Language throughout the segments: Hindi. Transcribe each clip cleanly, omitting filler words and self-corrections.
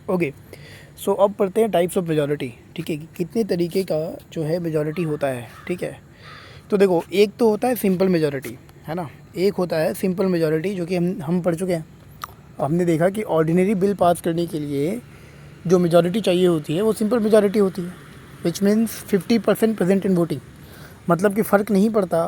ओके, सो अब पढ़ते हैं टाइप्स ऑफ मेजॉरिटी। ठीक है, कि कितने तरीके का जो है मेजॉरिटी होता है। ठीक है, तो देखो, एक तो होता है सिंपल मेजॉरिटी, है ना। एक होता है सिंपल मेजॉरिटी जो कि हम पढ़ चुके हैं। हमने देखा कि ऑर्डिनरी बिल पास करने के लिए जो मेजॉरिटी चाहिए होती है वो सिंपल मेजॉरिटी होती है, which means 50% present in voting. मतलब कि फ़र्क नहीं पड़ता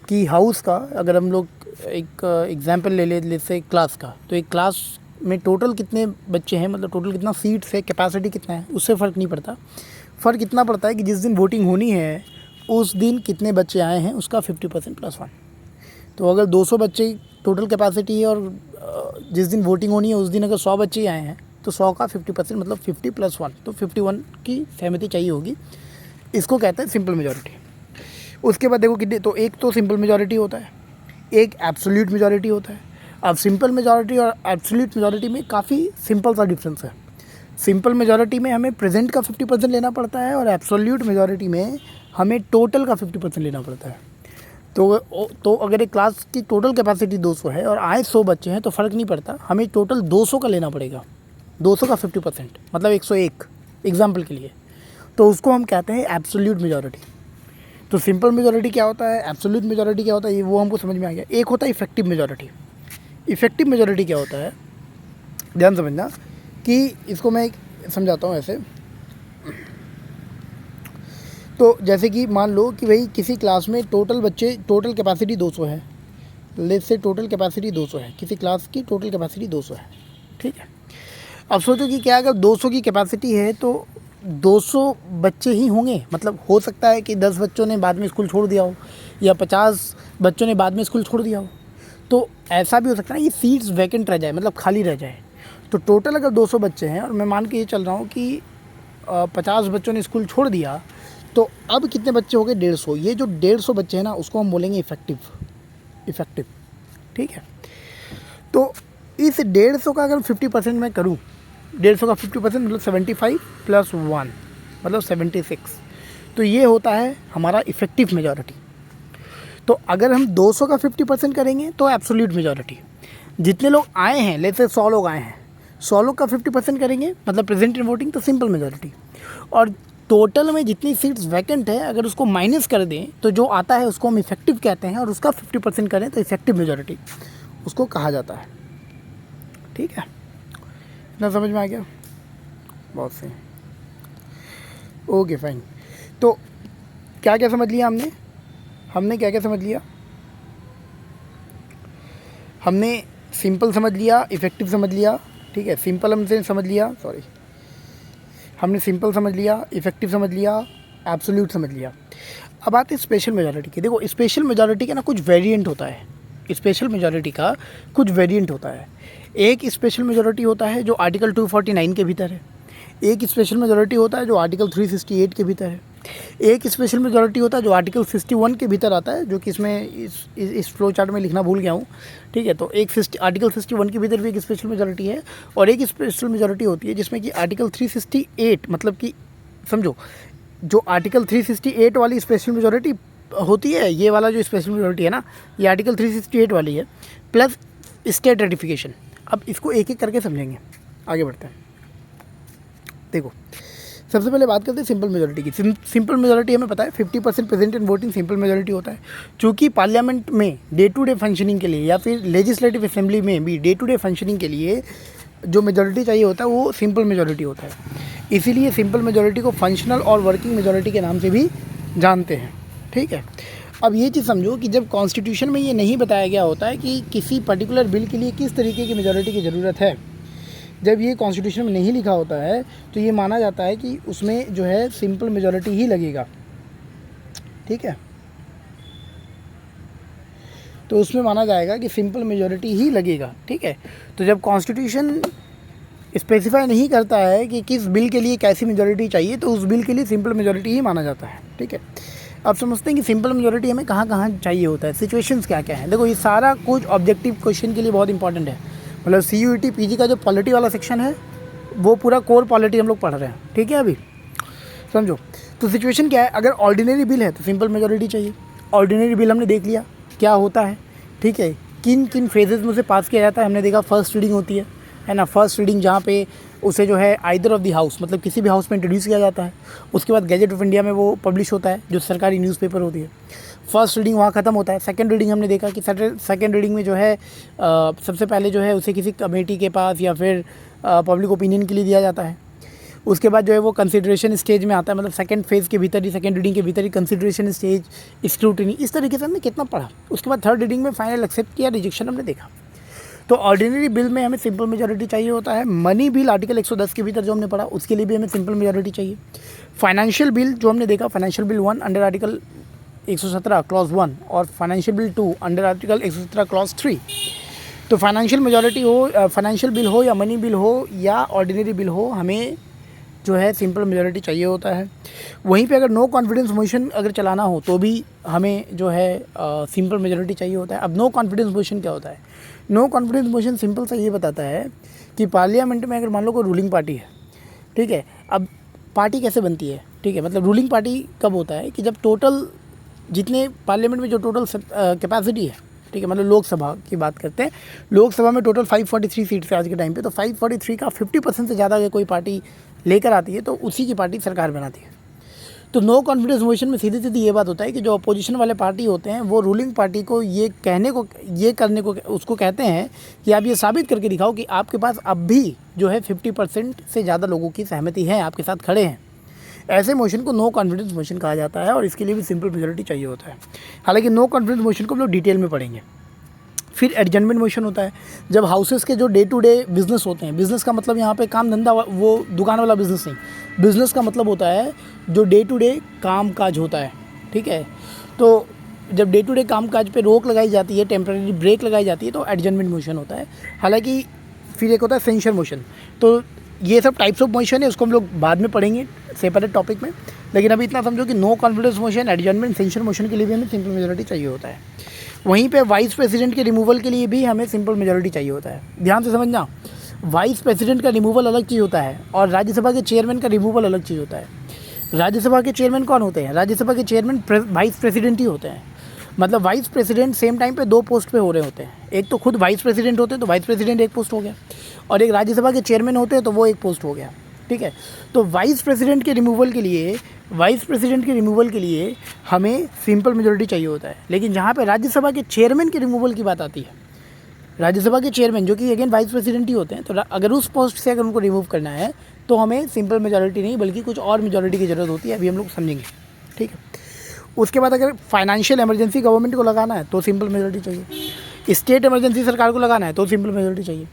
कि हाउस का, अगर हम लोग एक एग्जांपल ले ले से क्लास का, तो एक क्लास में टोटल कितने बच्चे हैं, मतलब टोटल कितना सीट्स है, कैपेसिटी कितना है, उससे फ़र्क नहीं पड़ता। फ़र्क इतना पड़ता है कि जिस दिन वोटिंग होनी है उस दिन कितने बच्चे आए हैं, उसका 50% + 1। तो अगर 200 बच्चे टोटल कैपेसिटी है और जिस दिन वोटिंग होनी है उस दिन अगर 100 बच्चे ही आए हैं तो 100 का 50% मतलब 50 + 1, तो 51 की सहमति चाहिए होगी। इसको कहते हैं सिंपल मेजॉरिटी। उसके बाद देखो कितने, तो एक तो सिंपल मेजॉरिटी होता है, एक एब्सोल्यूट मेजॉरिटी होता है। अब सिंपल मेजॉरिटी और एब्सोल्यूट मेजॉरिटी में काफ़ी सिंपल सा डिफरेंस है। सिंपल मेजॉरिटी में हमें प्रेजेंट का 50% लेना पड़ता है और एब्सोल्यूट मेजॉरिटी में हमें टोटल का 50% लेना पड़ता है। तो अगर एक क्लास की टोटल कैपेसिटी 200 है और आए 100 बच्चे हैं तो फ़र्क नहीं पड़ता, हमें टोटल 200 का लेना पड़ेगा। 200 का 50% मतलब 101 एग्जाम्पल के लिए, तो उसको हम कहते हैं एब्सोल्यूट मेजॉरिटी। तो सिंपल मेजॉरिटी क्या होता है, एब्सोल्यूट मेजॉरिटी क्या होता है, ये वो हमको समझ में आ गया। एक होता है इफेक्टिव मेजॉरिटी। इफेक्टिव मेजॉरिटी क्या होता है, ध्यान समझना कि इसको मैं समझाता हूँ ऐसे। तो जैसे कि मान लो कि भाई किसी क्लास में टोटल कैपेसिटी 200 है, लेट्स से टोटल कैपेसिटी 200 है, किसी क्लास की टोटल कैपेसिटी 200 है। ठीक है, अब सोचो कि क्या अगर 200 की कैपेसिटी है तो 200 बच्चे ही होंगे, मतलब हो सकता है कि 10 बच्चों ने बाद में स्कूल छोड़ दिया हो या 50 बच्चों ने बाद में स्कूल छोड़ दिया हो। तो ऐसा भी हो सकता है ना, ये सीट्स वैकेंट रह जाए, मतलब खाली रह जाए। तो टोटल अगर 200 बच्चे हैं और मैं मान के ये चल रहा हूँ कि 50 बच्चों ने स्कूल छोड़ दिया, तो अब कितने बच्चे हो गए, 150। ये जो 150 बच्चे हैं ना, उसको हम बोलेंगे इफ़ेक्टिव। ठीक है, तो इस 150 का अगर 50% मैं करूँ, 150 का 50% मतलब 75 + 1 मतलब 76। तो ये होता है हमारा इफ़ेक्टिव मेजॉरिटी। तो अगर हम 200 का 50% करेंगे तो एब्सोल्यूट मेजॉरिटी। जितने लोग आए हैं, लेट्स से 100 लोग आए हैं, 100 लोग का 50% करेंगे मतलब प्रेजेंट इन वोटिंग, तो सिंपल मेजॉरिटी। और टोटल में जितनी सीट्स वैकेंट है अगर उसको माइनस कर दें तो जो आता है उसको हम इफेक्टिव कहते हैं, और उसका 50% करें तो इफेक्टिव मेजॉरिटी उसको कहा जाता है। ठीक है, इतना समझ में आ गया, बहुत सही। ओके फाइन, तो क्या क्या समझ लिया हमने क्या क्या समझ लिया, हमने सिंपल समझ लिया, इफ़ेक्टिव समझ लिया। ठीक है, सिंपल हमसे समझ लिया, हमने सिंपल समझ लिया, इफ़ेक्टिव समझ लिया, एब्सोल्यूट समझ लिया। अब आते हैं स्पेशल मेजॉरिटी की। देखो, स्पेशल मेजॉरिटी का ना कुछ वेरिएंट होता है। स्पेशल मेजॉरिटी का कुछ वेरिएंट होता है। एक स्पेशल मेजॉरिटी होता है जो आर्टिकल 249 के भीतर है। एक स्पेशल मेजॉरिटी होता है जो आर्टिकल 368 के भीतर है। एक स्पेशल मेजॉरिटी होता है जो आर्टिकल 61 के भीतर आता है, जो कि इसमें इस फ्लो चार्ट में लिखना भूल गया हूँ। ठीक है, तो एक आर्टिकल 61 के भीतर भी एक स्पेशल मेजॉरिटी है, और एक स्पेशल मेजॉरिटी होती है जिसमें कि आर्टिकल 368, मतलब कि समझो, जो आर्टिकल 368 वाली स्पेशल मेजॉरिटी होती है, ये वाला जो स्पेशल मेजॉरिटी है ना, ये आर्टिकल 368 वाली है, प्लस स्टेट रेटिफिकेशन। अब इसको एक एक करके समझेंगे, आगे बढ़ते हैं। देखो, सबसे पहले बात करते हैं सिंपल मेजॉरिटी की। सिंपल मेजॉरिटी हमें पता है 50% present in voting simple majority होता है। चूँकि पार्लियामेंट में डे टू डे फंक्शनिंग के लिए या फिर लेजिस्लेटिव असेंबली में भी डे टू डे फंक्शनिंग के लिए जो मेजॉरिटी चाहिए होता है वो सिंपल मेजॉरिटी होता है। इसीलिए सिंपल मेजॉरिटी को फंक्शनल और वर्किंग मेजॉरिटी के नाम से भी जानते हैं। ठीक है, अब ये चीज़ समझो कि जब कॉन्स्टिट्यूशन में ये नहीं बताया गया होता है कि किसी पर्टिकुलर बिल के लिए किस तरीके की मेजॉरिटी की ज़रूरत है, जब ये कॉन्स्टिट्यूशन में नहीं लिखा होता है तो ये माना जाता है कि उसमें जो है सिंपल मेजॉरिटी ही लगेगा। ठीक है, तो उसमें माना जाएगा कि सिंपल मेजॉरिटी ही लगेगा। ठीक है, तो जब कॉन्स्टिट्यूशन स्पेसिफाई नहीं करता है कि किस बिल के लिए कैसी मेजॉरिटी चाहिए तो उस बिल के लिए सिंपल मेजॉरिटी ही माना जाता है। ठीक है, अब समझते हैं कि सिंपल मेजॉरिटी हमें कहाँ कहाँ चाहिए होता है, सिचुएशंस क्या क्या हैं। देखो, ये सारा कुछ ऑब्जेक्टिव क्वेश्चन के लिए बहुत इंपॉर्टेंट है। मतलब CUET PG का जो पॉलिटी वाला सेक्शन है वो पूरा कोर पॉलिटी हम लोग पढ़ रहे हैं। ठीक है, अभी समझो, तो सिचुएशन क्या है, अगर ऑर्डिनरी बिल है तो सिंपल मेजॉरिटी चाहिए। ऑर्डिनरी बिल हमने देख लिया क्या होता है। ठीक है, किन किन फेजेस में उसे पास किया जाता है। हमने देखा फर्स्ट रीडिंग होती है ना, फर्स्ट रीडिंग जहाँ पे उसे जो है आइदर ऑफ द हाउस, मतलब किसी भी हाउस में इंट्रोड्यूस किया जाता है। उसके बाद गैजेट ऑफ इंडिया में वो पब्लिश होता है, जो सरकारी न्यूज़पेपर होती है। फर्स्ट रीडिंग वहाँ ख़त्म होता है। सेकंड रीडिंग हमने देखा कि सेकंड रीडिंग में जो है सबसे पहले जो है उसे किसी कमेटी के पास या फिर पब्लिक ओपिनियन के लिए दिया जाता है। उसके बाद जो है वो कंसिडरेशन स्टेज में आता है, मतलब सेकंड फेज़ के भीतर ही, सेकंड रीडिंग के भीतर ही कंसिडरेशन स्टेज, स्क्रूटिनी, इस तरीके से हमने कितना पढ़ा। उसके बाद थर्ड रीडिंग में फाइनल एक्सेप्ट किया, रिजेक्शन हमने देखा। तो ऑर्डिनरी बिल में हमें सिंपल मेजॉरिटी चाहिए होता है। मनी बिल आर्टिकल 110 के भीतर जो हमने पढ़ा, उसके लिए भी हमें सिंपल मेजॉरिटी चाहिए। फाइनेंशियल बिल जो हमने देखा, financial bill 1 under article 117 clause 1 और financial bill 2 under article 117 clause 3। तो फाइनेंशियल मेजॉरिटी हो, फाइनेंशियल बिल हो या मनी बिल हो या ऑर्डिनरी बिल हो, हमें जो है सिंपल मेजॉरिटी चाहिए होता है। वहीं पे अगर नो कॉन्फिडेंस मोशन अगर चलाना हो तो भी हमें जो है सिंपल मेजॉरिटी चाहिए होता है। अब नो कॉन्फिडेंस मोशन क्या होता है? नो कॉन्फिडेंस मोशन सिंपल सा ये बताता है कि पार्लियामेंट में अगर मान लो कोई रूलिंग पार्टी है, ठीक है, अब पार्टी कैसे बनती है, ठीक है, मतलब रूलिंग पार्टी कब होता है कि जब टोटल जितने पार्लियामेंट में जो टोटल कैपेसिटी है, ठीक है, मतलब लोकसभा की बात करते हैं, लोकसभा में टोटल 543 सीट्स है आज के टाइम पे, तो 543 का 50% से ज़्यादा अगर कोई पार्टी लेकर आती है तो उसी की पार्टी सरकार बनाती है। तो नो कॉन्फिडेंस मोशन में सीधी सीधी ये बात होता है कि जो अपोजिशन वाले पार्टी होते हैं वो रूलिंग पार्टी को ये करने को उसको कहते हैं कि आप ये साबित करके दिखाओ कि आपके पास अब भी जो है 50% से ज़्यादा लोगों की सहमति है, आपके साथ खड़े हैं। ऐसे मोशन को नो कॉन्फिडेंस मोशन कहा जाता है और इसके लिए भी सिंपल मेजॉरिटी चाहिए होता है। हालांकि नो कॉन्फिडेंस मोशन को हम लोग डिटेल में पढ़ेंगे। फिर एडजमेंट मोशन होता है, जब हाउसेस के जो डे टू डे बिज़नेस होते हैं, बिज़नेस का मतलब यहाँ पे काम धंधा, वो दुकान वाला बिज़नेस नहीं, बिज़नेस का मतलब होता है जो डे टू डे काम काज होता है, ठीक है। तो जब डे टू डे काम काज पे रोक लगाई जाती है, टेम्परेरी ब्रेक लगाई जाती है, तो एडजमेंट मोशन होता है। हालांकि फिर एक होता है सेंशर मोशन। तो ये सब टाइप्स ऑफ मोशन है, उसको हम लोग बाद में पढ़ेंगे सेपरेट टॉपिक में। लेकिन अभी इतना समझो कि no confidence motion, adjournment, censure motion के लिए भी हमें सिंपल मेजॉरिटी चाहिए होता है। वहीं पे वाइस प्रेसिडेंट के रिमूवल के लिए भी हमें सिंपल मेजॉरिटी चाहिए होता है। ध्यान से समझना, वाइस प्रेसिडेंट का रिमूवल अलग चीज़ होता है और राज्यसभा के चेयरमैन का रिमूवल अलग चीज़ होता है। राज्यसभा के चेयरमैन कौन होते हैं? राज्यसभा के चेयरमैन वाइस प्रेसिडेंट ही होते हैं। मतलब वाइस प्रेसिडेंट सेम टाइम पे 2 पोस्ट पे हो रहे होते हैं। एक तो खुद वाइस प्रेसिडेंट होते हैं, तो वाइस प्रेसिडेंट एक पोस्ट हो गया, और एक राज्यसभा के चेयरमैन होते हैं तो वो एक पोस्ट हो गया, ठीक है। तो वाइस प्रेसिडेंट के रिमूवल के लिए हमें सिंपल मेजॉरिटी चाहिए होता है। लेकिन जहाँ पे राज्यसभा के चेयरमैन के रिमूवल की बात आती है, राज्यसभा के चेयरमैन जो कि अगेन वाइस प्रेसिडेंट ही होते हैं, तो अगर उस पोस्ट से अगर उनको रिमूव करना है तो हमें सिंपल मेजॉरिटी नहीं बल्कि कुछ और मेजॉरिटी की ज़रूरत होती है। अभी हम लोग समझेंगे, ठीक है। उसके बाद अगर फाइनेंशियल इमरजेंसी गवर्नमेंट को लगाना है तो सिंपल मेजॉरिटी चाहिए। स्टेट इमरजेंसी सरकार को लगाना है तो सिंपल मेजॉरिटी चाहिए।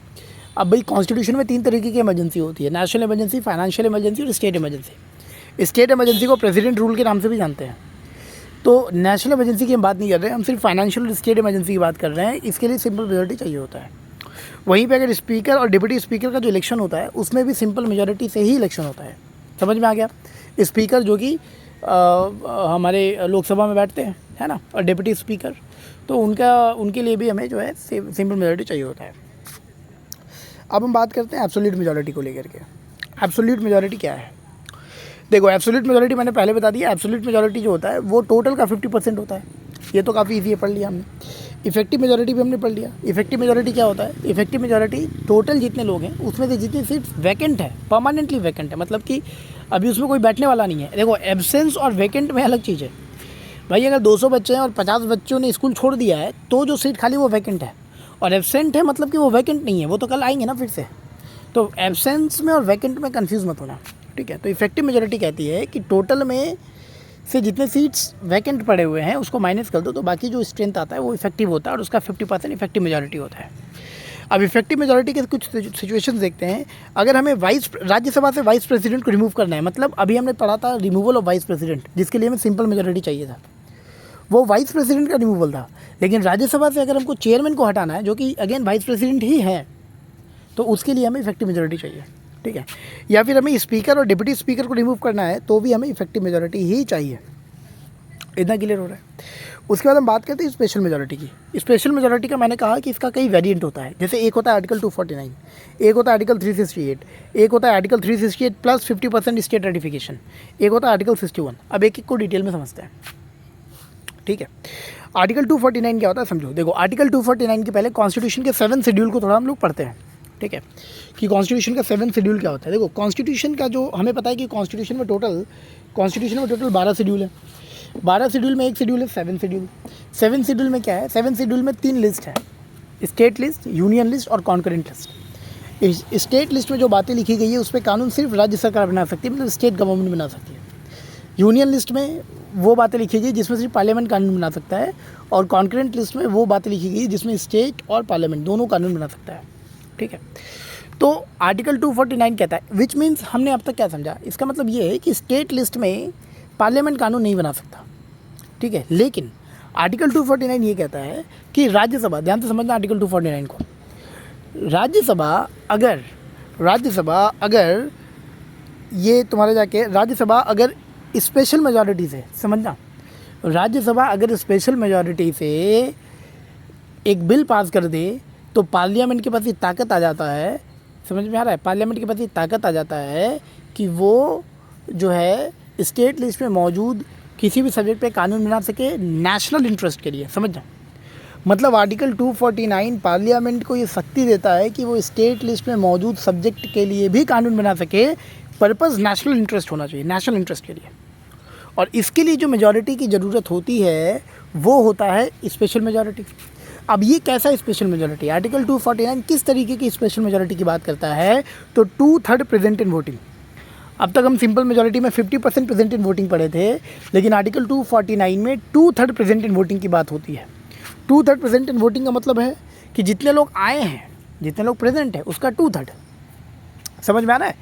अब भाई कॉन्स्टिट्यूशन में 3 तरीके की इमरजेंसी होती है, नेशनल इमरजेंसी, फाइनेंशियल इमरजेंसी और स्टेट इमरजेंसी। स्टेट इमरजेंसी को प्रेसिडेंट रूल के नाम से भी जानते हैं। तो नेशनल इमरजेंसी की हम बात नहीं कर रहे हैं, हम सिर्फ फाइनेंशियल और स्टेट इमरजेंसी की बात कर रहे हैं। इसके लिए सिंपल मेजॉरिटी चाहिए होता है। वहीं पे अगर स्पीकर और डिप्टी स्पीकर का जो इलेक्शन होता है उसमें भी सिंपल मेजॉरिटी से ही इलेक्शन होता है। समझ में आ गया? स्पीकर जो कि हमारे लोकसभा में बैठते हैं, है ना, और डिप्टी स्पीकर, तो उनके लिए भी हमें जो है सिंपल मेजॉरिटी चाहिए होता है। अब हम बात करते हैं एब्सोल्यूट मेजॉरिटी को लेकर के। एब्सोल्यूट मेजॉरिटी क्या है? देखो, एब्सोल्यूट मेजॉरिटी मैंने पहले बता दिया। एब्सोल्यूट मेजॉरिटी जो होता है वो टोटल का 50% होता है। ये तो काफ़ी ईजी है, पढ़ लिया हमने। इफेक्टिव मेजॉरिटी भी हमने पढ़ लिया। इफेक्टिव मेजॉरिटी क्या होता है? इफेक्टिव मेजॉरिटी टोटल जितने लोग हैं उसमें से जितनी सीट वैकेंट है, परमानेंटली वैकेंट है, मतलब कि अभी उसमें कोई बैठने वाला नहीं है। देखो, एब्सेंस और वैकेंट में अलग चीज़ है भाई। अगर 200 बच्चे हैं और 50 बच्चों ने स्कूल छोड़ दिया है तो जो सीट खाली वो वैकेंट है, और एब्सेंट है मतलब कि वो वैकेंट नहीं है, वो तो कल आएंगे ना फिर से। तो एब्सेंस में और वैकेंट में कंफ्यूज मत होना, ठीक है। तो इफेक्टिव मेजॉरिटी कहती है कि टोटल में से जितने सीट्स वैकेंट पड़े हुए हैं उसको माइनस कर दो तो बाकी जो स्ट्रेंथ आता है वो इफेक्टिव होता है और उसका 50% इफेक्टिव मेजॉरिटी होता है। अब इफेक्टिव मेजॉरिटी के कुछ सिचुएशंस देखते हैं। अगर हमें राज्यसभा से वाइस प्रेसिडेंट को रिमूव करना है, मतलब अभी हमने पढ़ा था रिमूवल ऑफ वाइस प्रेसिडेंट, जिसके लिए हमें सिंपल मेजॉरिटी चाहिए था, वो वाइस प्रेसिडेंट का रिमूवल था। लेकिन राज्यसभा से अगर हमको चेयरमैन को हटाना है जो कि अगेन वाइस प्रेसिडेंट ही है, तो उसके लिए हमें इफेक्टिव मेजॉरिटी चाहिए, ठीक है। या फिर हमें स्पीकर और डिप्टी स्पीकर को रिमूव करना है तो भी हमें इफेक्टिव मेजॉरिटी ही चाहिए। इतना क्लियर हो रहा है? उसके बाद हम बात करते हैं स्पेशल मेजॉरिटी की। स्पेशल मेजॉरिटी का मैंने कहा कि इसका कई वेरिएंट होता है। जैसे एक होता है आर्टिकल 249, एक होता है आर्टिकल 368, एक होता है आर्टिकल 368 प्लस 50% स्टेट रेटिफिकेशन, एक होता है आर्टिकल 61। अब एक एक को डिटेल में समझते हैं। ठीक है। आर्टिकल 249 क्या होता है समझो। देखो आर्टिकल 249 के पहले कॉन्स्टिट्यूशन के 7 शेड्यूल को थोड़ा हम लोग पढ़ते हैं, ठीक है, कि कॉन्स्टिट्यूशन का 7 शेड्यूल क्या होता है। देखो कॉन्स्टिट्यूशन का जो हमें पता है कि कॉन्स्टिट्यूशन में टोटल 12 शेड्यूल है। 12 शेड्यूल में एक शेड्यूल है 7 शेड्यूल। 7 शेड्यूल में क्या है, 7 शेड्यूल में 3 लिस्ट है, स्टेट लिस्ट, यूनियन लिस्ट और कॉन्करेंट लिस्ट। इस स्टेट लिस्ट में जो बातें लिखी गई है उस पर कानून सिर्फ राज्य सरकार बना सकती है, मतलब स्टेट गवर्नमेंट बना सकती है। यूनियन लिस्ट में वो बातें लिखी गई जिसमें सिर्फ पार्लियामेंट कानून बना सकता है, और कॉन्करेंट लिस्ट में वो बातें लिखी गई जिसमें स्टेट और पार्लियामेंट दोनों कानून बना सकता है, ठीक है। तो आर्टिकल 249 कहता है, विच मीन्स हमने अब तक क्या समझा, इसका मतलब ये है कि स्टेट लिस्ट में पार्लियामेंट कानून नहीं बना सकता, ठीक है। लेकिन आर्टिकल 249 ये कहता है कि राज्यसभा, ध्यान से समझना आर्टिकल 249 को, राज्यसभा अगर ये तुम्हारे जाके राज्यसभा अगर स्पेशल मेजॉरिटी से, समझना, राज्यसभा अगर स्पेशल मेजॉरिटी से एक बिल पास कर दे तो पार्लियामेंट के पास ये ताकत आ जाता है, समझ में आ रहा है, पार्लियामेंट के पास ये ताकत आ जाता है कि वो जो है स्टेट लिस्ट में मौजूद किसी भी सब्जेक्ट पे कानून बना सके नेशनल इंटरेस्ट के लिए, समझना। मतलब आर्टिकल 249 पार्लियामेंट को ये शक्ति देता है कि वो स्टेट लिस्ट में मौजूद सब्जेक्ट के लिए भी कानून बना सके, पर्पस नेशनल इंटरेस्ट होना चाहिए, नेशनल इंटरेस्ट के लिए। और इसके लिए जो मेजॉरिटी की ज़रूरत होती है वो होता है स्पेशल मेजॉरिटी। अब ये कैसा स्पेशल मेजॉरिटी, आर्टिकल 249 किस तरीके की स्पेशल मेजॉरिटी की बात करता है, तो 2/3 प्रेजेंट इन वोटिंग। अब तक हम सिंपल मेजॉरिटी में 50% प्रेजेंट इन वोटिंग पढ़े थे, लेकिन आर्टिकल 249 में 2/3 प्रेजेंट इन वोटिंग की बात होती है। 2/3 प्रेजेंट इन वोटिंग का मतलब है कि जितने लोग आए हैं, जितने लोग प्रेजेंट है उसका 2/3, समझ में आ रहा है,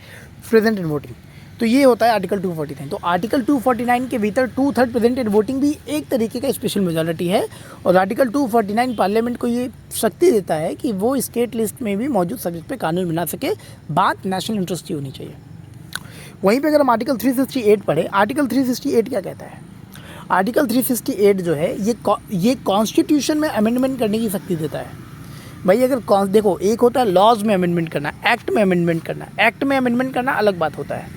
प्रेजेंट इन वोटिंग। तो ये होता है आर्टिकल 249। तो आर्टिकल 249 के भीतर 2/3 प्रेजेंट इन वोटिंग भी एक तरीके का स्पेशल मेजॉरिटी है, और आर्टिकल 249 पार्लियामेंट को ये शक्ति देता है कि वो स्टेट लिस्ट में भी मौजूद सब्जेक्ट पे कानून बना सके, बात नेशनल इंटरेस्ट की होनी चाहिए। वहीं पे अगर हम आर्टिकल 368 पढ़े, आर्टिकल 368 क्या कहता है, आर्टिकल 368 जो है ये कॉन्स्टिट्यूशन में अमेंडमेंट करने की शक्ति देता है। भाई अगर देखो, एक होता है लॉज में अमेंडमेंट करना, एक्ट में अमेंडमेंट करना, एक्ट में अमेंडमेंट करना अलग बात होता है,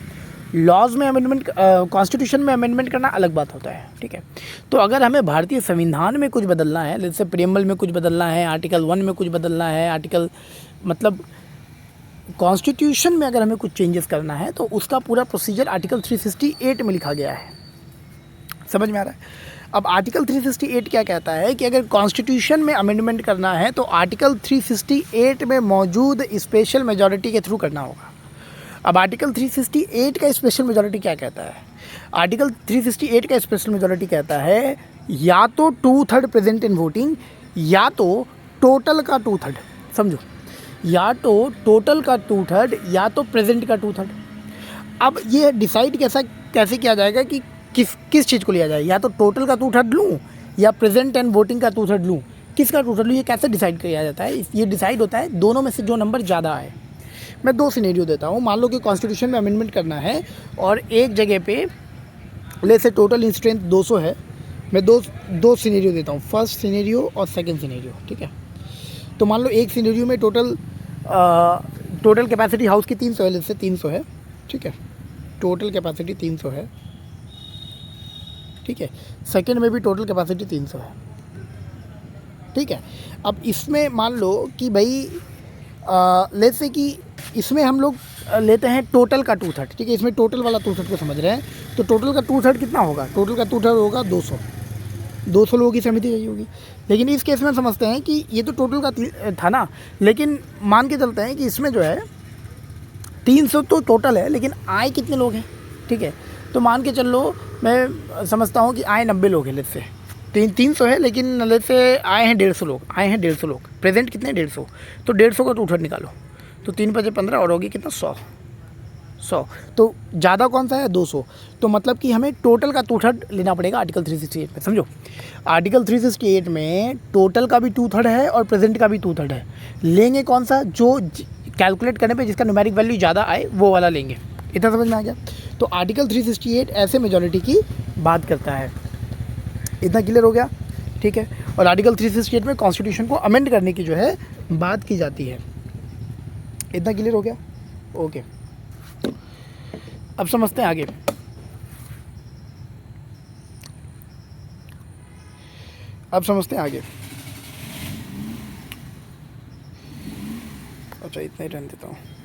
लॉज में अमेंडमेंट, कॉन्स्टिट्यूशन में अमेंडमेंट करना अलग बात होता है, ठीक है। तो अगर हमें भारतीय संविधान में कुछ बदलना है, जैसे प्रियम्बल में कुछ बदलना है, आर्टिकल 1 में कुछ बदलना है, आर्टिकल मतलब कॉन्स्टिट्यूशन में अगर हमें कुछ चेंजेस करना है तो उसका पूरा प्रोसीजर आर्टिकल 368 में लिखा गया है, समझ में आ रहा है। अब आर्टिकल 368 क्या कहता है कि अगर कॉन्स्टिट्यूशन में अमेंडमेंट करना है तो आर्टिकल 368 में मौजूद स्पेशल मेजॉरिटी के थ्रू करना होगा। अब आर्टिकल 368 का स्पेशल मेजॉरिटी क्या कहता है, आर्टिकल 368 का स्पेशल मेजॉरिटी कहता है या तो 2/3 प्रेजेंट इन वोटिंग, या तो टोटल का 2/3, समझो, या तो टोटल का 2/3 या तो प्रेजेंट का 2/3। अब ये डिसाइड कैसे किया जाएगा कि किस चीज़ को लिया जाए, या तो टोटल का 2/3 लूँ या प्रेजेंट एंड वोटिंग का 2/3 लूँ, किसका 2/3 लूँ, ये कैसे डिसाइड किया जाता है, ये डिसाइड होता है दोनों में से जो नंबर ज़्यादा आए। मैं 2 सिनेरियो देता हूँ, मान लो कि कॉन्स्टिट्यूशन में अमेंडमेंट करना है और एक जगह पे ले से टोटल स्ट्रेंथ 200 है, मैं दो सिनेरियो देता हूँ, फर्स्ट सिनेरियो और सेकंड सिनेरियो, ठीक है। तो मान लो एक सिनेरियो में टोटल कैपेसिटी हाउस की 300 है, जैसे 300 है, ठीक है, टोटल कैपेसिटी 300 है, ठीक है। सेकंड में भी टोटल कैपेसिटी 300 है, ठीक है। अब इसमें मान लो कि भाई लेट्स से कि इसमें हम लोग लेते हैं टोटल का 2/3, ठीक है, इसमें टोटल वाला 2/3 को समझ रहे हैं, तो टोटल का 2/3 कितना होगा, टोटल का 2/3 होगा 200 लोगों की समिति चाहिए होगी। लेकिन इस केस में समझते हैं कि ये तो टोटल का था ना, लेकिन मान के चलते हैं कि इसमें जो है 300 तो टोटल है, लेकिन आए कितने लोग हैं, ठीक है। तो मान के चल लो, मैं समझता हूँ कि आए 90 लोग हैं, लेट्स से 300 है, लेकिन लेट्स से आए हैं 150 लोग, प्रेजेंट कितने 150, तो 150 का 2/3 निकालो, तो 3 × 15 और होगी कितना 100। तो ज़्यादा कौन सा है 200, तो मतलब कि हमें टोटल का 2/3 लेना पड़ेगा आर्टिकल 368 में, समझो। आर्टिकल 368 में टोटल का भी 2/3 है और प्रेजेंट का भी 2/3 है, लेंगे कौन सा, जो कैलकुलेट करने पे जिसका न्यूमेरिक वैल्यू ज़्यादा आए वो वाला लेंगे। इतना समझ में आ गया। तो आर्टिकल 368 ऐसे मेजॉरिटी की बात करता है, इतना क्लियर हो गया, ठीक है। और आर्टिकल 368 में कॉन्स्टिट्यूशन को अमेंड करने की जो है बात की जाती है, इतना क्लियर हो गया, ओके। अब समझते हैं आगे। अब समझते हैं आगे। अच्छा इतना ही रहने देता हूँ।